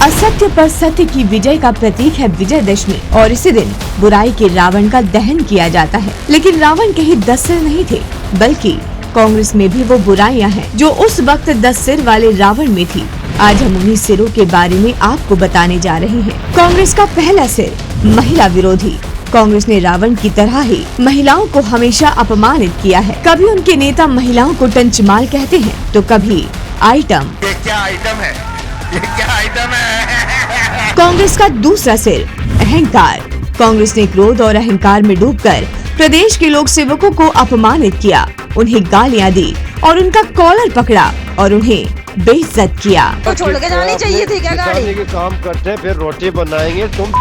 असत्य पर सत्य की विजय का प्रतीक है विजयदशमी और इसी दिन बुराई के रावण का दहन किया जाता है। लेकिन रावण के ही 10 सिर नहीं थे, बल्कि कांग्रेस में भी वो बुराइयां हैं जो उस वक्त 10 सिर वाले रावण में थी। आज हम उन्हीं सिरों के बारे में आपको बताने जा रहे हैं। कांग्रेस का पहला सिर, महिला विरोधी। कांग्रेस ने रावण की तरह ही महिलाओं को हमेशा अपमानित किया है। कभी उनके नेता महिलाओं को टंचमाल कहते हैं तो कभी आइटम। ये क्या आइटम है? ये क्या आइटम है? कांग्रेस का दूसरा सिर, अहंकार। कांग्रेस ने क्रोध और अहंकार में डूबकर प्रदेश के लोक सेवकों को अपमानित किया, उन्हें गालियां दी और उनका कॉलर पकड़ा और उन्हें बेइज्जत किया। तो छोड़ के जानी चाहिए थी क्या गाड़ी? के काम करते हैं, फिर रोटी बनाएंगे। तुम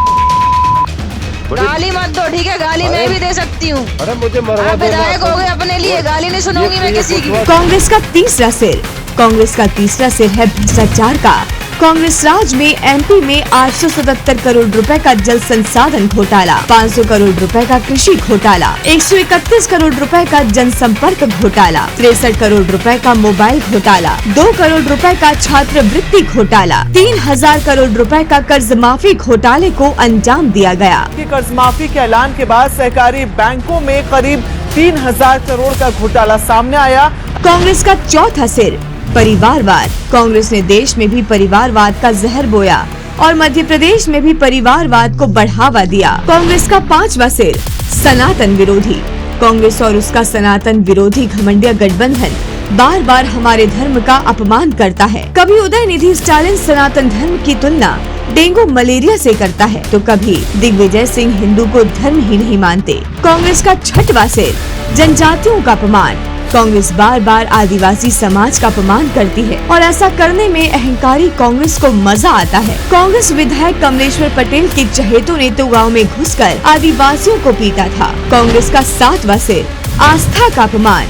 गाली मत दो, ठीक है? गाली मैं भी दे सकती हूँ। अरे मुझे मरवा आप विधायक हो गए अपने लिए, गाली नहीं सुनूंगी मैं किसी की। कांग्रेस का तीसरा सिर, कांग्रेस का तीसरा सिर है भ्रष्टाचार का। कांग्रेस राज में एमपी में 877 करोड़ रुपए का जल संसाधन घोटाला, 500 करोड़ रुपए का कृषि घोटाला, 131 करोड़ रुपए का जनसंपर्क घोटाला, 63 करोड़ रुपए का मोबाइल घोटाला, 2 करोड़ रुपए का छात्रवृत्ति घोटाला, 3000 करोड़ रुपए का कर्ज माफी घोटाले को अंजाम दिया गया। कर्ज माफी के ऐलान के बाद सहकारी बैंकों में करीब 3000 करोड़ का घोटाला सामने आया। कांग्रेस का चौथा सिर, परिवारवाद। कांग्रेस ने देश में भी परिवारवाद का जहर बोया और मध्य प्रदेश में भी परिवारवाद को बढ़ावा दिया। कांग्रेस का पांचवा सिर, सनातन विरोधी। कांग्रेस और उसका सनातन विरोधी घमंडिया गठबंधन बार बार हमारे धर्म का अपमान करता है। कभी उदयनिधि स्टालिन सनातन धर्म की तुलना डेंगू मलेरिया से करता है तो कभी दिग्विजय सिंह हिंदू को धर्म ही नहीं मानते। कांग्रेस का छठवां सिर, जनजातियों का अपमान। कांग्रेस बार बार आदिवासी समाज का अपमान करती है और ऐसा करने में अहंकारी कांग्रेस को मजा आता है। कांग्रेस विधायक कमलेश्वर पटेल के चहेतों ने तो गाँव में घुसकर आदिवासियों को पीटा था। कांग्रेस का सातवां सिर, आस्था का अपमान।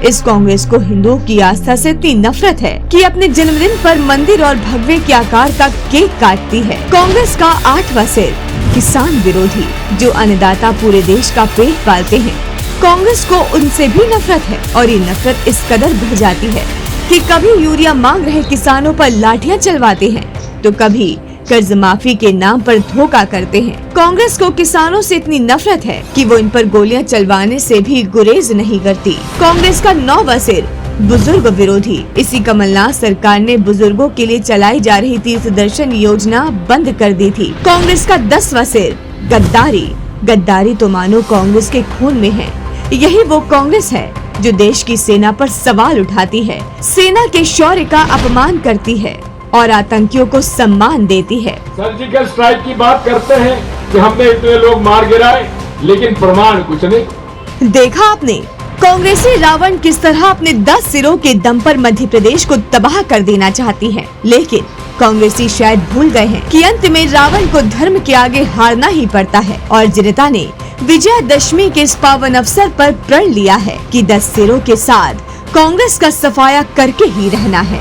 इस कांग्रेस को हिंदुओं की आस्था से इतनी नफरत है कि अपने जन्मदिन पर मंदिर और भगवे के आकार का केक काटती है। कांग्रेस का आठवां सिर, किसान विरोधी, जो अन्नदाता पूरे देश का पेट पालते हैं। कांग्रेस को उनसे भी नफरत है और ये नफरत इस कदर बढ़ जाती है कि कभी यूरिया मांग रहे किसानों पर लाठियां चलवाते हैं तो कभी कर्ज माफी के नाम पर धोखा करते हैं। कांग्रेस को किसानों से इतनी नफरत है कि वो इन पर गोलियां चलवाने से भी गुरेज नहीं करती। कांग्रेस का 9वां सिर, बुजुर्ग विरोधी। इसी कमलनाथ सरकार ने बुजुर्गों के लिए चलाई जा रही तीर्थ दर्शन योजना बंद कर दी थी। कांग्रेस का 10वां सिर, गद्दारी। गद्दारी तो मानो कांग्रेस के खून में है। यही वो कांग्रेस है जो देश की सेना पर सवाल उठाती है, सेना के शौर्य का अपमान करती है और आतंकियों को सम्मान देती है। सर्जिकल स्ट्राइक की बात करते हैं कि हमने इतने लोग मार गिराए, लेकिन प्रमाण कुछ नहीं। देखा आपने, कांग्रेसी रावण किस तरह अपने 10 सिरों के दम पर मध्य प्रदेश को तबाह कर देना चाहती है। लेकिन कांग्रेसी शायद भूल गए हैं कि अंत में रावण को धर्म के आगे हारना ही पड़ता है और जनता ने विजयदशमी के इस पावन अवसर पर प्रण लिया है कि 10 सिरों के साथ कांग्रेस का सफाया करके ही रहना है।